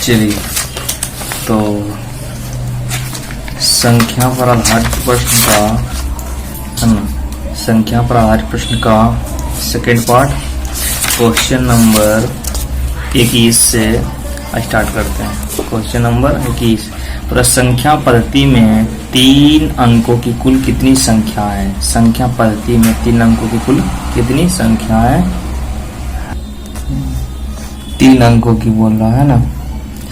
चलिए, तो संख्या पर आधारित प्रश्न का है ना, संख्या पर आधारित प्रश्न का सेकेंड पार्ट क्वेश्चन नंबर 21 से स्टार्ट करते हैं। क्वेश्चन नंबर 21, पूरा संख्या पद्धति में 3 अंकों की कुल कितनी संख्या है? संख्या पद्धति में 3 अंकों की कुल कितनी संख्या है? 3 अंकों की बोल रहा है ना,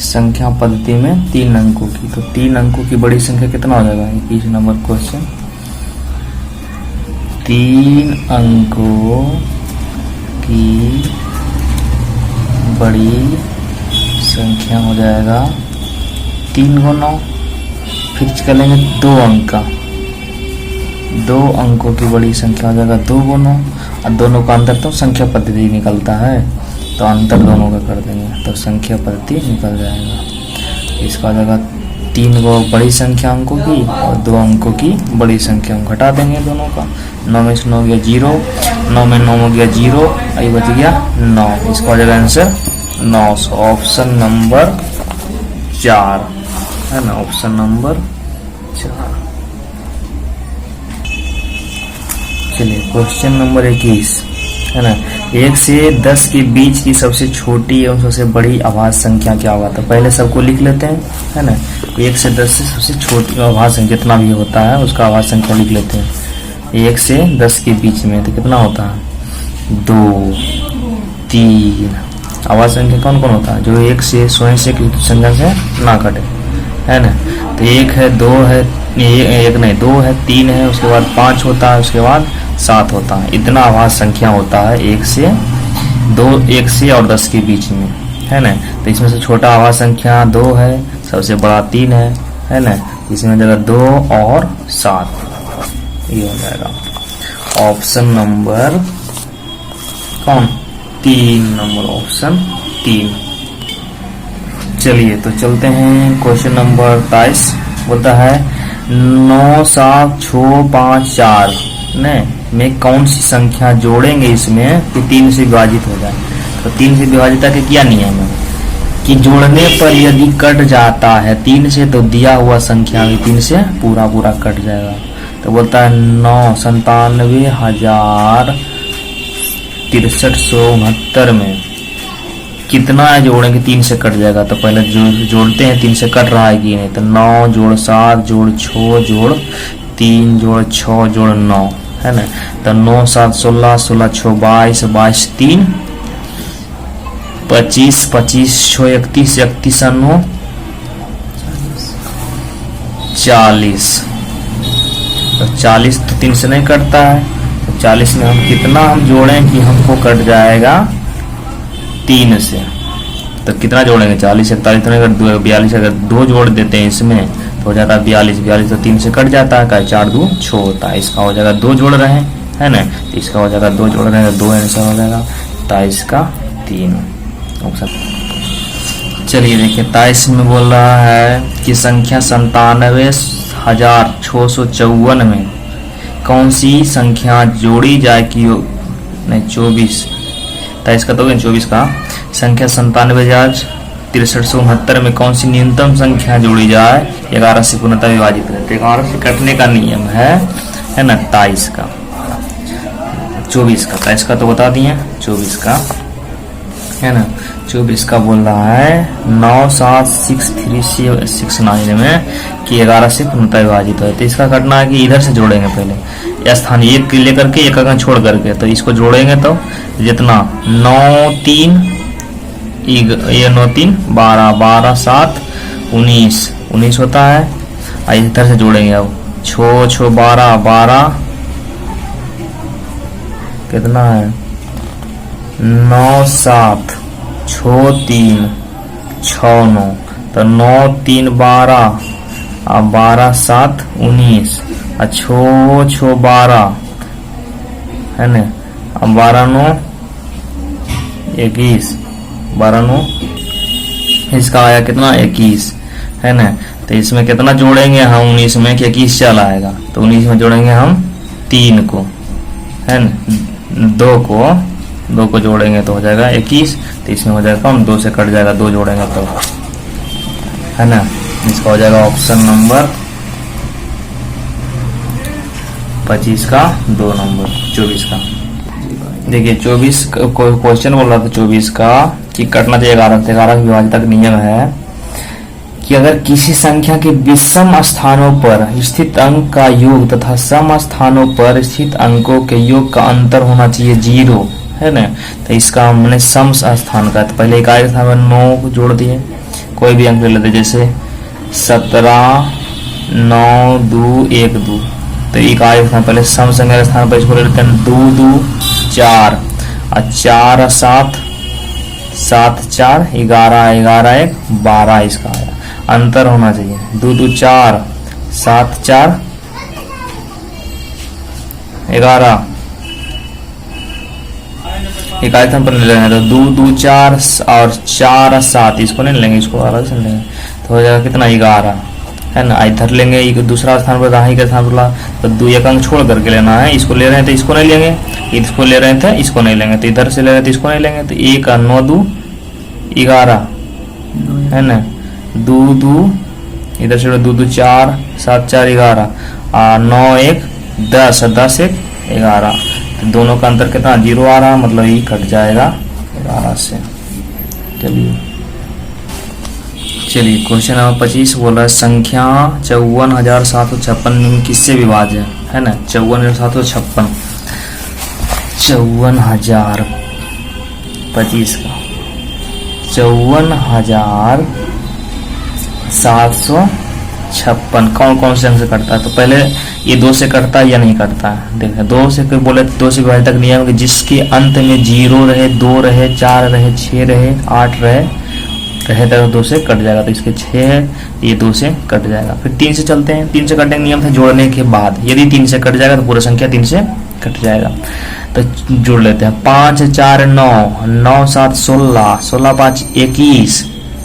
संख्या पद्धति में 3 अंकों की। तो 3 अंकों की बड़ी संख्या कितना हो जाएगा? 21 नंबर क्वेश्चन, 3 अंकों की बड़ी संख्या हो जाएगा 3 × 9, फिर कर लेंगे 2 अंक का, 2 अंकों की बड़ी संख्या हो जाएगा 2 × 9, और दोनों का अंतर तो संख्या पद्धति निकलता है, तो अंतर दोनों का कर देंगे तो संख्या पद्धति निकल जाएगा। इसका हो जाएगा 3 को बड़ी संख्या अंकों की और 2 अंकों की बड़ी संख्या घटा देंगे दोनों का। 9 में से 9 गया 0, 9 में 9 हो गया 0, ये बच गया 9। इसका हो जाएगा आंसर 9। ऑप्शन नंबर 4 है ना, ऑप्शन नंबर 4। चलिए क्वेश्चन नंबर 21 है ना, 1 से 10 के बीच की सबसे छोटी एवं सबसे बड़ी अभाज्य संख्या क्या होगा? तो पहले सबको लिख लेते हैं है ना। 1 से 10 से सबसे छोटी अभाज्य संख्या जितना भी होता है उसका अभाज्य संख्या लिख लेते हैं। 1 से 10 के बीच में तो कितना होता है? 2, 3। अभाज्य संख्या कौन कौन होता है? जो 1 से स्वयं से संख्या से ना कटे है ना। तो 1 है, 2 है, 1 नहीं 2 है, 3 है, उसके बाद 5 होता है, उसके बाद 7 होता है। इतना अभाज्य संख्या होता है 1 से 2, 1 से और 10 के बीच में है ना। तो इसमें से छोटा अभाज्य संख्या 2 है, सबसे बड़ा 3 है ना। इसमें जगह 2 और 7 ये हो जाएगा ऑप्शन नंबर कौन? 3 नंबर, ऑप्शन 3। चलिए तो चलते हैं क्वेश्चन नंबर 23। बोलता है 9, 7, 6, 5, 4 में कौन सी संख्या जोड़ेंगे इसमें कि 3 से विभाजित हो जाए? तो 3 से विभाजित के क्या नियम है कि जोड़ने पर यदि कट जाता है 3 से तो दिया हुआ संख्या भी 3 से पूरा कट जाएगा। तो बोलता है 9,97,6369 में कितना है जोड़ेंगे 3 से कट जाएगा? तो पहले जोड़ते हैं 3 से कट रहा है कि नहीं। तो 9 जोड़ 7 जोड़ 6 जोड़ 3 जोड़ 6 जोड़ 9 है ना। तो 9, 7, 16, 16, 6, 22, 22, 3, 25, 25, 6, 31, 31, 9, 40। तो 40 तो 3 से नहीं कटता है, तो 40 में हम कितना जोड़ें कि हमको कट जाएगा 3 से? तो कितना जोड़ेंगे? 40, 41 तो नहीं कट, 42। अगर 2 जोड़ देते हैं इसमें तो हो जाता है 42, 42 तो 3 से कट जाता है, 4, 2, 6 होता है। इसका हो जाएगा 2 जोड़ रहे हैं है ना, तो इसका हो जाएगा 2 जोड़ रहे हैं, 2 आंसर हो जाएगा 23 का 3 ऑप्शन। चलिए देखिए 23 में बोल रहा है कि संख्या 97,654 में कौन सी संख्या जोड़ी जाए कि नहीं 24, 23 का तो 24 का संख्या 97,6369 में कौन सी न्यूनतम संख्या जोड़ी जाए 11 से पूर्णतः विभाजित करते? 11 से कटने का नियम है ना 23 का, 24 का। 23 का तो बता दिए, 24 का है ना। 24 का बोल रहा है 9,76,369 में कि 11 से पूर्णतः विभाजित है। तो इसका कटना है कि इधर से जोड़ेंगे पहले, स्थान 1 लेकर के 1 अंक छोड़ करके, तो इसको जोड़ेंगे तो जितना 9, 3 ये 9, 3 12, 12, 7 19, 19 होता है। इधर से जोड़ेंगे अब 6, 6, 12, 12 कितना है 9, 7, 6, 3, 6, 9। तो 9, 3, 12 और 12, 7, 19 और 6, 6, 12 है ना, अब 12, 9, 21, 12, 9 इसका आया कितना 21 है ना। तो इसमें कितना जोड़ेंगे हम 19 में कि 21 चल आएगा, तो 19 में जोड़ेंगे हम 3 को है ना, 2 को जोड़ेंगे तो हो जाएगा 21। तो इसमें हो जाएगा कम, 2 से कट जाएगा, 2 जोड़ेंगे तो है ना। इसका हो जाएगा ऑप्शन नंबर 25 का 2 नंबर 24 का। देखिए 24 क्वेश्चन बोल रहा था 24 का कि कटना चाहिए 11 से। 11 विभाज्यता का नियम है कि अगर किसी संख्या के विषम स्थानों पर स्थित अंक का योग तथा सम स्थानों पर स्थित अंकों के योग का अंतर होना चाहिए 0, है ना। तो इसका हमने सम स्थान का, तो पहले इकाई स्थान में 9 को जोड़ दिए, कोई भी अंक ले लेते, जैसे 17 9 2 1 2। तो इकाई स्थान पहले सम संख्या के स्थान पर इसको ले लेते हैं 2 2 4 और 4 और 7 7 4 11 11 1 12 इसका आया। अंतर होना चाहिए 2 2 4 7 4 11 इकाई स्थान पर ले लेंगे तो 2 2 4 और 4 और 7 इसको नहीं लेंगे, इसको अलग से लेंगे तो हो जाएगा कितना 11, है ना। इधर लेंगे दूसरा स्थान पर राही का स्थान पर तो 2 एक अंक छोड़ करके लेना है। इसको ले रहे हैं तो इसको नहीं लेंगे, इसको ले रहे थे इसको नहीं लेंगे, तो इधर से ले रहे थे इसको नहीं लेंगे, तो 1 और 9 2 11, है ना। 2 2 इधर से 2 2 4 7 4 11 और 9 1 10 10 1 11। तो दोनों का अंतर कितना 0 आ रहा, मतलब ये कट जाएगा 11 से। चलिए क्वेश्चन नंबर 25 बोल रहा है संख्या 54,756 निम्न किससे विभाज्य है ना। 54,756 54,025 का 54,756 कौन कौन से अंक से कटता है। तो पहले ये 2 से कटता है या नहीं कटता है। देखिए 2 से बोले 2 से विभाज्यता का नियम कि जिसके अंत में 0 रहे 2 रहे 4 रहे 6 रहे 8 रहे तो 2 से कट जाएगा। तो इसके 6 है, ये 2 से कट जाएगा। फिर 3 से चलते हैं। 3 से कटने का नियम था जोड़ने के बाद, यदि 3 से कट जाएगा तो पूरा संख्या 3 से कट जाएगा। तो जोड़ लेते हैं 5 4 9 9 7 16 16 5 21,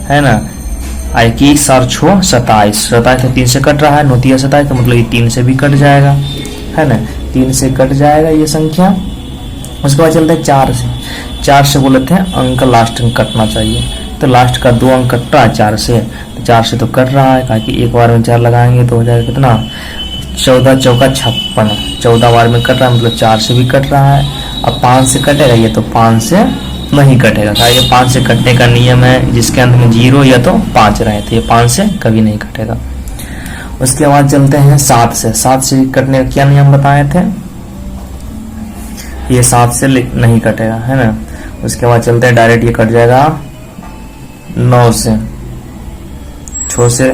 है ना। 21 और 6 27 27 से 3 से कट रहा है, 9 3 27, तो मतलब ये 3 से भी कट जाएगा, है ना। 3 से कट जाएगा ये संख्या। उसके बाद चलते हैं 4 से। 4 से बोलते हैं अंक लास्ट अंक कटना चाहिए, तो लास्ट का 2 अंक कट रहा है 4 से, तो 4 से तो कट रहा है, कि एक बार में 4 लगाएंगे तो हो जाएगा कितना 14 चौका 56, 14 बार में कट रहा है, मतलब 4 से भी कट रहा है। अब 5 से कटेगा ये, तो 5 से नहीं कटेगा, ये 5 से कटने का नियम है जिसके अंत में 0 या तो 5 रहे, तो ये 5 से कभी नहीं कटेगा। उसके बाद चलते हैं 7 से। 7 से कटने का क्या नियम बताए थे, ये 7 से नहीं कटेगा, है ना। उसके बाद चलते हैं डायरेक्ट ये कट जाएगा 9 से। 6 से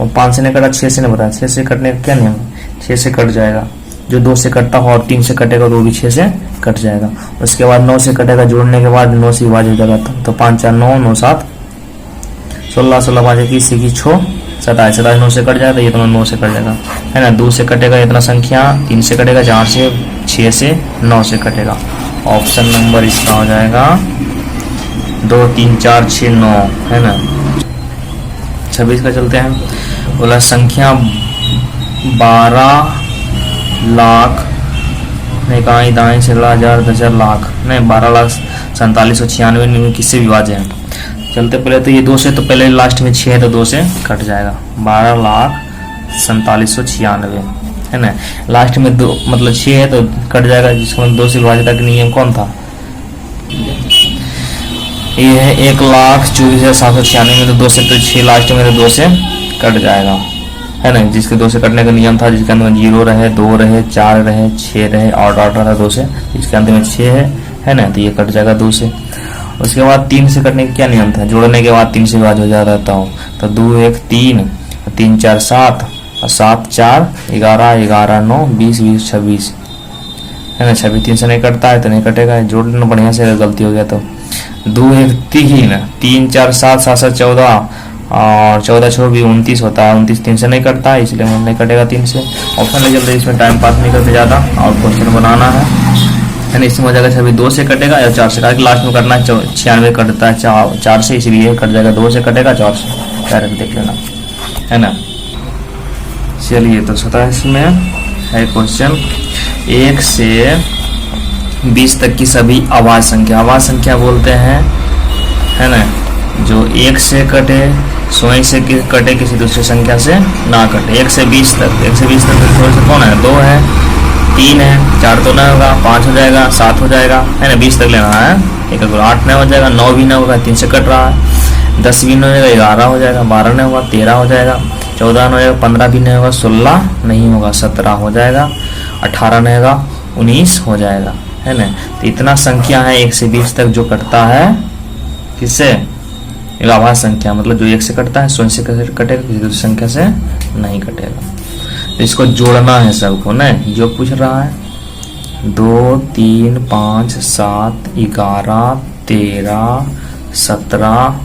5 से नहीं कटा, 6 से नहीं बताया। 6 से कटने का क्या नियम है, 6 से कट जाएगा। जो 2 से कटता हो और 3 से कटेगा तो वो भी 6 से कट जाएगा। उसके बाद 9 से कटेगा, जोड़ने के बाद 9 से विभाजित हो जाएगा, तो 5 4 9 9 7 16 16 5 21 21 6 27 27 9 से कट जाएगा, तो ये तो 9 से कट जाएगा, है ना। 2 से कटेगा इतना संख्या, 3 से कटेगा 4 से 6 से 9 से कटेगा। ऑप्शन नंबर इसका हो जाएगा 2 3 4 6 9, है ना। 26 का चलते हैं। बोला संख्या 12 लाख नहीं, कहाँ दाएं से 1000 10,000 लाख नहीं, 12,47,96 निम्न किससे विभाज्य है। चलते पहले तो ये 2 से, तो पहले लास्ट में 6 है तो 2 से कट जाएगा, 12,47,96, है ना। लास्ट में 2 मतलब 6 है तो कट जाएगा, जिसमें 2 से विभाज्यता का नियम कौन था, ये है 1,24,796 में, तो 2 से तो 6 लास्ट में तो 2 से कट जाएगा, है ना। जिसके 2 से कटने का नियम था, जिसके अंत में 0 रहे 2 रहे 4 रहे 6 रहे और 8 रहा 2 से, इसके अंत में 6 है ना, तो ये कट जाएगा 2 से। उसके बाद 3 से कटने का क्या नियम था, जोड़ने के बाद 3 से विभाज्य हो जाता हूँ, तो 2 1 3 3 4 7 और 7 4 11 11 9 20 20 26, है ना। 26 3 से नहीं कटता है तो नहीं कटेगा, जोड़ लेना बढ़िया से, अगर गलती हो गया तो। 2 1 3 3 4 7 7 7 14 और 14 24 29 होता है, 29 3 से नहीं कटता है, इसलिए नहीं कटेगा 3 से। ऑप्शन ले चलते, इसमें टाइम पास नहीं करते ज़्यादा और क्वेश्चन बनाना है ना। इसमें हो जाएगा 26 2 से कटेगा या 4 से, लास्ट में कटना है 96 कटता है 4 से, इसलिए कट जाएगा 2 से कटेगा 4 से, डायरेक्ट देख लेना, है ना। चलिए तो 27 में है क्वेश्चन 1 से 20 तक की सभी अभाज्य संख्या बोलते हैं, है ना। जो 1 से कटे, 100 से कटे, किसी दूसरी संख्या से ना कटे। 1 से 20 तक, 1 से 20 तक थोड़े से कौन है, 2 है, 3 है, 4 तो नहीं होगा, 5 हो जाएगा, 7 हो जाएगा, है ना, 20 तक लेना है। एक 8 नहीं हो जाएगा, 9 भी नहीं होगा, 3 से कट रहा है, 10 भी नहीं होगा, 11 हो जाएगा, 12 नहीं होगा, 13 हो जाएगा, 14 नहीं होगा, 15 भी नहीं होगा, 16 नहीं होगा, 17 हो जाएगा, 18 नहीं होगा, 19 हो जाएगा, है ना। तो इतना संख्या है 1 से 20 तक जो कटता है किससे, एक आभाज्य संख्या, मतलब जो 1 से कटता है 100 से कटेगा, किसी दूसरी संख्या से नहीं कटेगा। तो इसको जोड़ना है सबको ना, योग पूछ रहा है। 2, 3, 5, 7, 11, 13, 17,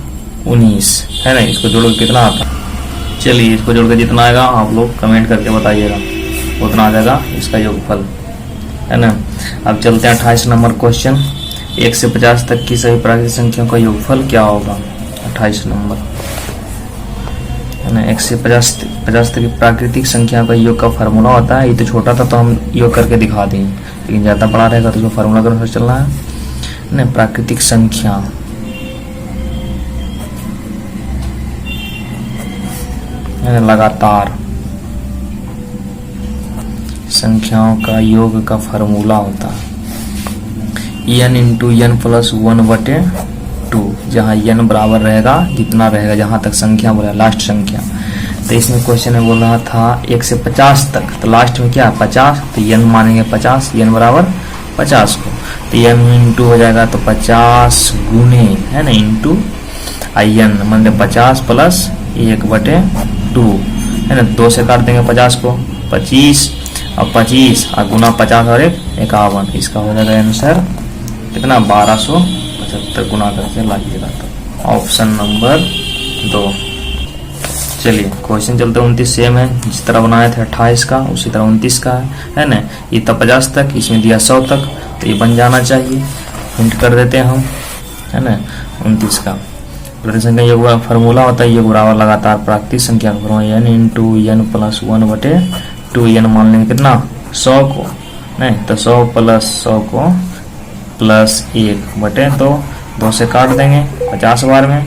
19, है ना। इसको जोड़ के कितना आता है, चलिए इसको जोड़ के जितना आएगा आप लोग कमेंट करके बताइएगा, उतना आ जाएगा इसका योगफल, है ना। अब चलते हैं 28 नंबर क्वेश्चन। 1 से 50 तक की सभी प्राकृतिक संख्याओं का योगफल क्या होगा। 28 नंबर, है ना। 1 से 50 तक की प्राकृतिक संख्याओं का योग का फार्मूला होता है। ये तो छोटा था तो हम योग करके दिखा देंगे, लेकिन ज़्यादा बड़ा रहेगा तो उसको फार्मूला के अनुसार चलना है ना। प्राकृतिक संख्या, लगातार संख्याओं का योग का फार्मूला होता है n इंटू n प्लस 1/2, जहाँ n बराबर रहेगा जितना रहेगा, जहाँ तक संख्या बोला लास्ट संख्या। तो इसमें क्वेश्चन में बोल रहा था 1 से 50 तक, तो लास्ट में क्या 50, तो n मानेंगे 50, n बराबर 50 को, तो n इंटू हो जाएगा तो 50 गुने, है ना, इंटू n मान 50 प्लस 1/2, है ना। 2 से काट देंगे 50 को, 25 और 25 और गुना 50 और 1 51, इसका हो जाएगा आंसर कितना 1275 गुना करके लाइएगा। तो ऑप्शन नंबर 2। चलिए क्वेश्चन चलते 29 सेम है, जिस तरह बनाए थे 28 का उसी तरह 29 का है ना। ये तो 50 तक, इसमें दिया 100 तक, तो ये बन जाना चाहिए, हिंट कर देते हैं हम, है ना। 29 का प्राकृतिक संख्या योग फार्मूला होता है योग बराबर लगातार प्राकृतिक संख्या का formula n into n plus 1/2, n मान लेंगे कितना 100 को, नहीं तो 100 प्लस 100 को प्लस 1/2, 2 से काट देंगे 50 बार में,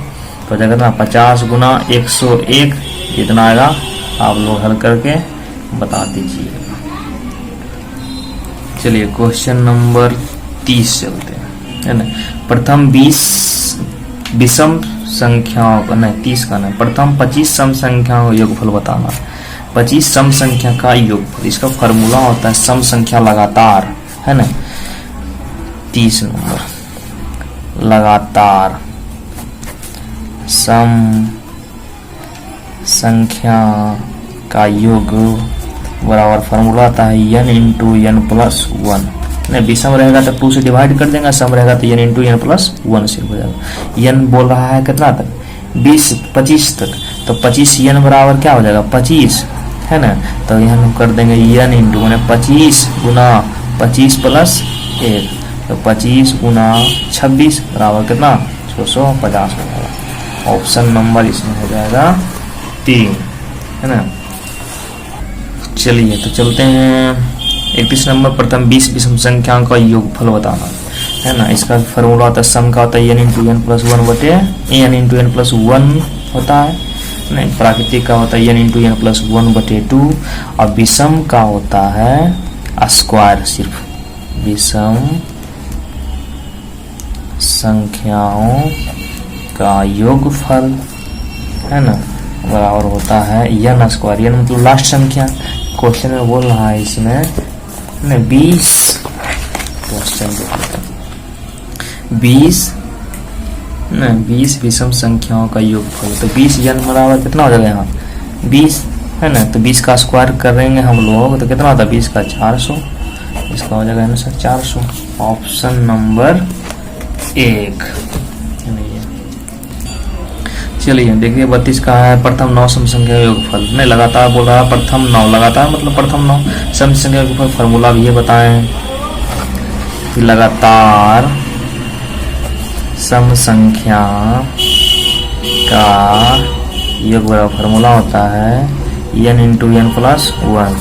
तो जाएगा कितना 50 गुना 101, जितना आएगा आप लोग हल करके बता दीजिए। चलिए क्वेश्चन नंबर 30 चलते हैं, है ना। प्रथम 20 विषम संख्याओं का, नहीं 30 का नहीं, प्रथम 25 सम संख्याओं का योगफल बताना। 25 सम संख्या का योगफल, इसका फार्मूला होता है सम संख्या लगातार, है ना। 30 नंबर, लगातार सम संख्या का योग बराबर फार्मूला आता है n इंटू n प्लस 1, नहीं विषम रहेगा तो 2 से डिवाइड कर देंगे, सम रहेगा तो n इंटू n प्लस 1 से हो जाएगा। n बोल रहा है कितना तक 25 तक, तो 25 n बराबर क्या हो जाएगा 25, है ना। तो यहाँ हम कर देंगे n इंटू मैंने 25 गुना 25 प्लस 1, तो 25 गुना 26 बराबर कितना 650 हो जाएगा। ऑप्शन नंबर इसमें हो जाएगा 3, है ना। चलिए तो चलते हैं 31 नंबर। प्रथम 20 विषम संख्याओं का योगफल बताना, है ना। इसका फार्मूला होता है सम का होता है n into n plus 1/n into n plus 1 होता है, नहीं। प्राकृतिक का होता है n इंटू n प्लस 1/2, और विषम का होता है स्क्वायर, सिर्फ विषम संख्याओं का योगफल, है ना, बराबर होता है n स्क्वायर, n मतलब लास्ट संख्या। क्वेश्चन में बोल रहा है इसमें 20 क्वेश्चन 20 विषम संख्याओं का योगफल, तो 20 n बराबर कितना हो जाएगा यहाँ 20, है ना। तो 20 का स्क्वायर करेंगे हम लोग तो कितना होता है 20 का 400, इसका हो जाएगा आंसर 400। Option number 1। चलिए देखिए 32 का है, प्रथम 9 सम संख्या का योगफल, नहीं लगातार बोल रहा है प्रथम 9, लगातार मतलब प्रथम 9 सम संख्या का योगफल, फार्मूला भी ये बताएं कि लगातार सम संख्या का योग बराबर फार्मूला होता है n इंटू n प्लस 1।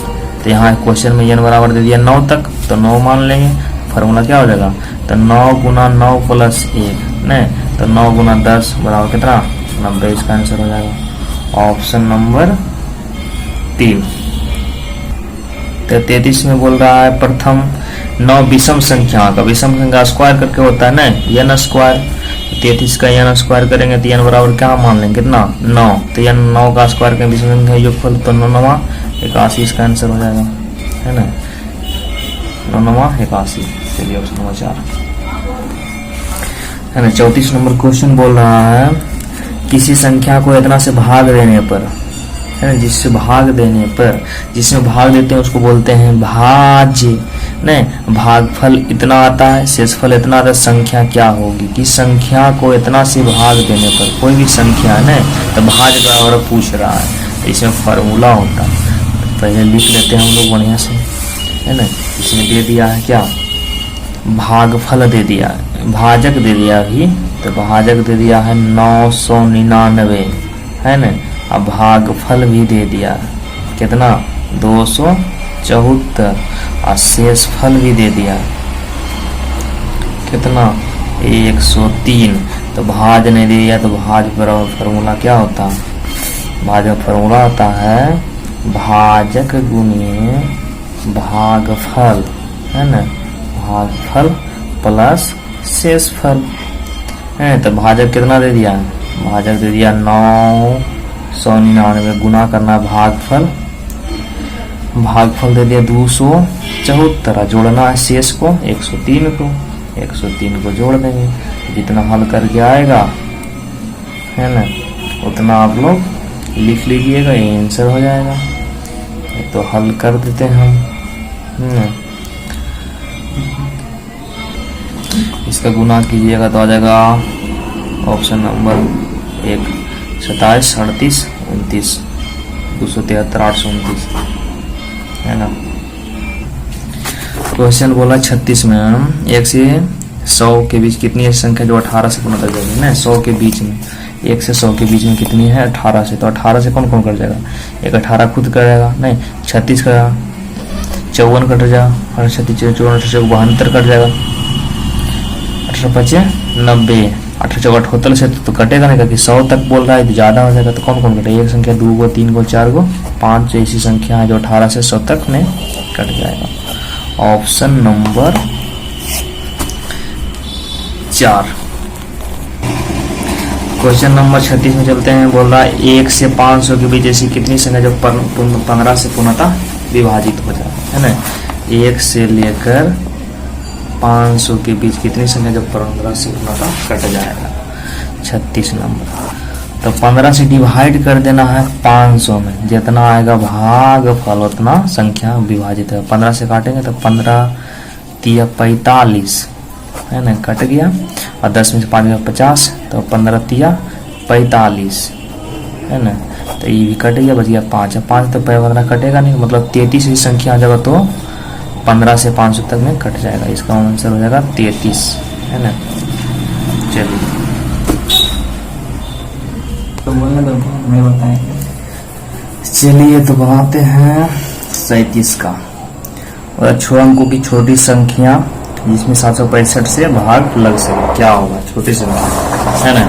तो यहाँ क्वेश्चन में n बराबर दे दिया 9 तक, तो 9 मान लेंगे, फार्मूला क्या हो जाएगा तो 9 गुना 9 प्लस 1, नहीं तो 9 गुना 10 बराबर कितना 90, इसका आंसर हो जाएगा ऑप्शन नंबर 3। तो 33 में बोल रहा है प्रथम 9 विषम संख्या का विषम संख्या स्क्वायर करके होता है ना n स्क्वायर। 33 का n स्क्वायर करेंगे तो n बराबर क्या मान लेंगे कितना 9, तो n 9 का स्क्वायर करेंगे विषम संख्या योगफल तो 9 81, इसका आंसर हो जाएगा है ना 9 81। चलिए ऑप्शन नंबर 4 है ना। 34 नंबर क्वेश्चन बोल रहा है किसी संख्या को इतना से भाग देने पर है ना, जिससे भाग देने पर जिसमें भाग देते हैं उसको बोलते हैं भाज्य। नहीं, भागफल इतना आता है शेषफल इतना आता है, संख्या क्या होगी कि संख्या को इतना से भाग देने पर कोई भी संख्या है ना तो भाज्य का और पूछ रहा है, तो इसमें फार्मूला होता है। तो पहले लिख लेते हैं हम लोग बढ़िया से है ना। इसमें दे दिया है क्या भागफल दे दिया है, भाजक दे दिया अभी, तो भाजक दे दिया है 999 है ना। अब भागफल भी दे दिया कितना 274 और शेषफल भी दे दिया कितना 103। तो भाज नहीं दिया तो भाज बराबर फार्मूला क्या होता है, भाजक फार्मूला होता है भाजक गुणे भागफल है ना, भागफल प्लस शेषफल है। तो भाजक कितना दे दिया, भाजक दे दिया 999 गुना करना भागफल, भागफल दे दिया 274, जोड़ना है शेष को 103 को, 103 को जोड़ देंगे, जितना हल करके आएगा है ना उतना आप लोग लिख लीजिएगा, ये आंसर हो जाएगा। तो हल कर देते हैं हम इसका गुना कीजिएगा तो आ जाएगा ऑप्शन नंबर 1 27 38 29 273 829 है ना। क्वेश्चन बोला 36 में 1 से 100 के बीच कितनी है संख्या जो 18 से गुना कर जाएगी ना। 100 के बीच में 1 से 100 के बीच में कितनी है 18 से, तो 18 से कौन कौन कर जाएगा, एक 18 खुद कर जाएगा नहीं, 36 का 54 कट जाएगा, 36 54 72 कट जाएगा, 18 5 90, 18 चौक 78 से तो कटेगा नहीं क्योंकि 100 तक बोल रहा है तो ज्यादा हो जाएगा। तो कौन कौन कटेगा, एक संख्या 2 को 3 को 4 को 5 ऐसी संख्या है जो 18 से 100 तक में कट जाएगा ऑप्शन नंबर 4। क्वेश्चन नंबर 36 में चलते हैं। बोल रहा है 1 से 500 के बीच ऐसी कितनी संख्या जो 15 से पूर्णतः विभाजित हो जाए है ना। 1 से लेकर 500 के बीच कितनी संख्या जब 15 से पूर्णतः कट जाएगा 36 नंबर। तो 15 से डिवाइड कर देना है 500 में, जितना आएगा भागफल उतना संख्या विभाजित है। 15 से काटेंगे तो 15 तिया 45 है ना, कट गया, और 10 में से 5 गया 50, तो 15 तिया 45 है ना, तो ये भी कट गया, बच गया 5। 5 तो 15 कटेगा नहीं, मतलब 33 ही संख्या आ जाएगा तो 15 से 500 तक में कट जाएगा, इसका आंसर हो जाएगा 33 है ना। चलिए तो बोलने दो हमें बताएंगे। चलिए तो बनाते हैं 37 का। और 6 अंकों की छोटी संख्या जिसमें 765 से भाग लग सके क्या होगा, छोटी संख्या है ना।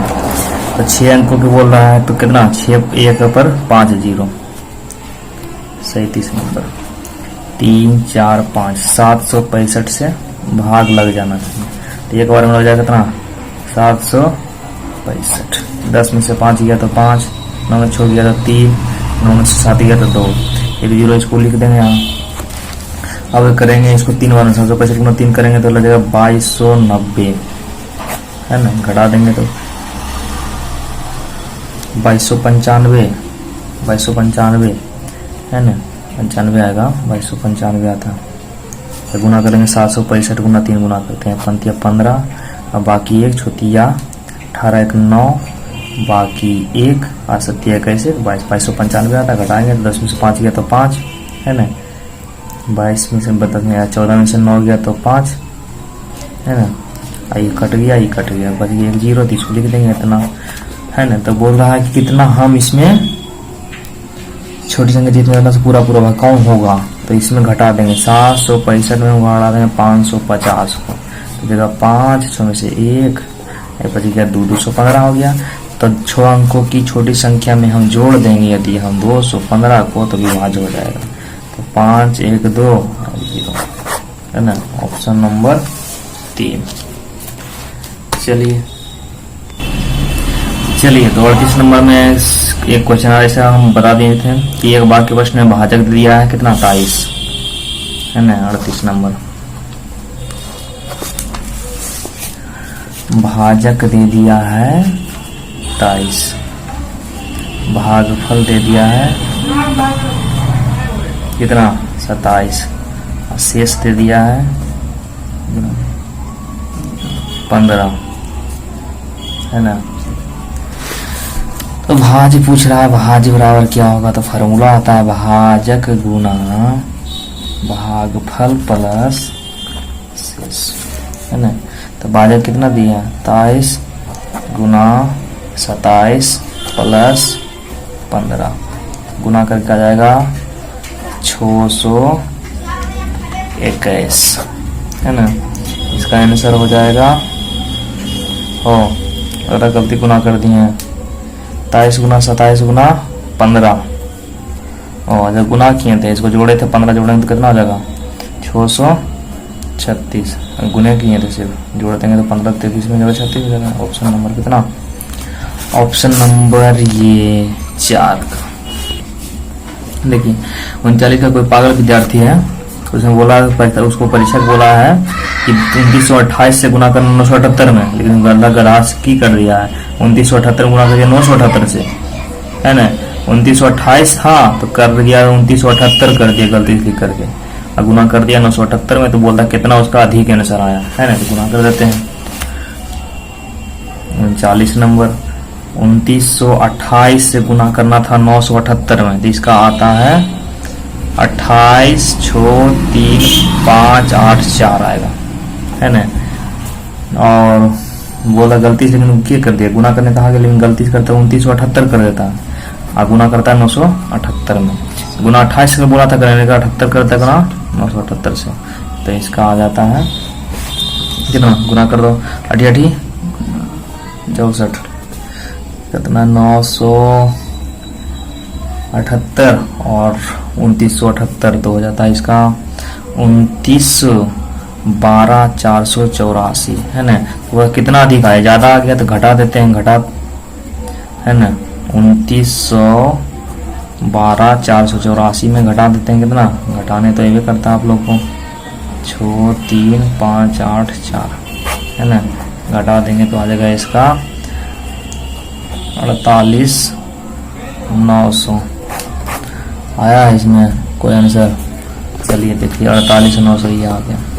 तो 6 अंकों की बोल रहा है तो कितना 6 1 पर 5 0, 37 नंबर 3 4 5 765 से भाग लग जाना चाहिए। तो एक बार में लग जाएगा कितना 765, 10 में से 5 गया तो 5, 9 में 6 गया तो 3, 9 में से 7 गया तो 2, एक 0 इसको लिख देंगे यहाँ। अब करेंगे इसको 3 बार 765 गुना 3 करेंगे तो लग जाएगा 2290 है ना, घटा देंगे तो 2295 है ना, 95 आएगा, 2295 आता है। तो गुना करेंगे 765 गुना 3 गुना करते हैं 15, और बाकी 1 छोटिया 18 1 9, बाकी 1 और 7 कैसे 2295 आता है, घटाएंगे तो 10 में से 5 गया तो 5 है ना, 22 में से 10 में आया, 14 में से 9 गया तो 5 है ना, ये कट गया, ये कट गया, बच गया 1 0, तो इसको लिख देंगे इतना है ना। तो बोल रहा है कि कितना हम इसमें छोटी संख्या जितने ज्यादा से पूरा भाग कौन होगा, तो इसमें घटा देंगे 765 में घटा देंगे 550 को, तो जगह 5 6 में से 1 ये बच गया 215 हो गया। तो 6 अंकों की छोटी संख्या में हम जोड़ देंगे यदि हम 215 को, तो विभाज्य हो जाएगा। तो 5 1 2 और 0 है ना, ऑप्शन नंबर 3। चलिए तो 38 नंबर में एक क्वेश्चन ऐसा हम बता दिए थे कि एक वाक्य प्रश्न में भाजक दिया है कितना 23 है ना। 38 नंबर भाजक दे दिया है 23, भागफल दे दिया है कितना 27, शेष दे दिया है 15 है ना। तो भाज्य पूछ रहा है, भाज्य बराबर क्या होगा, तो फार्मूला आता है भाजक गुना भागफल प्लस शेष है ना। तो भाजक कितना दिया 23 गुना 27 प्लस 15 गुना करके आ जाएगा 621 है ना। इसका आंसर हो जाएगा अगर गलती गुना कर दिए हैं 23 गुना 27 गुना 15 और जब गुना किए थे इसको जोड़े थे 15 जोड़ेंगे तो कितना हो जाएगा 636, गुने किए थे सिर्फ जोड़ देंगे तो 15 33 में जगह 36 हो जाएगा। ऑप्शन नंबर कितना, ऑप्शन नंबर ये 4 का। देखिए 39 का कोई पागल विद्यार्थी है, उसने बोला उसको परीक्षक बोला है कि 2928 से गुना करना 978 में, लेकिन गलत गरास की कर दिया है 2978 गुना करके 978 से है ना। 2928 था तो कर दिया 2978 कर दिया गलती लिख करके, और गुना कर दिया 978 में, तो बोलता कितना उसका अधिक आंसर आया है ना, तो गुना कर देते हैं। 39 नंबर 2928 से गुना करना था 978 में, तो इसका आता है 28 6 3 5 8 4 आएगा है ना। और बोला गलती से लेकिन क्या कर दिया, गुना करने कहा लेकिन गलती से करता है 2978 कर देता है और गुना करता है 978 में। गुना 28 से बोला था करने का, 78 करता है गुना 978 से, तो इसका आ जाता है कितना, गुना कर दो 88 64 कितना 978 और 2978 तो हो जाता है इसका 29 12 484 है ना। वह कितना अधिक आया, ज्यादा आ गया तो घटा देते हैं, घटा है ना 2912 484 में घटा देते हैं कितना, घटाने तो ये करता है आप लोग को 6 3 5 8 4 है ना। घटा देंगे तो आ जाएगा इसका 48 900 आया है इसमें कोई आंसर। चलिए देखिए 48 900 ये आ गया।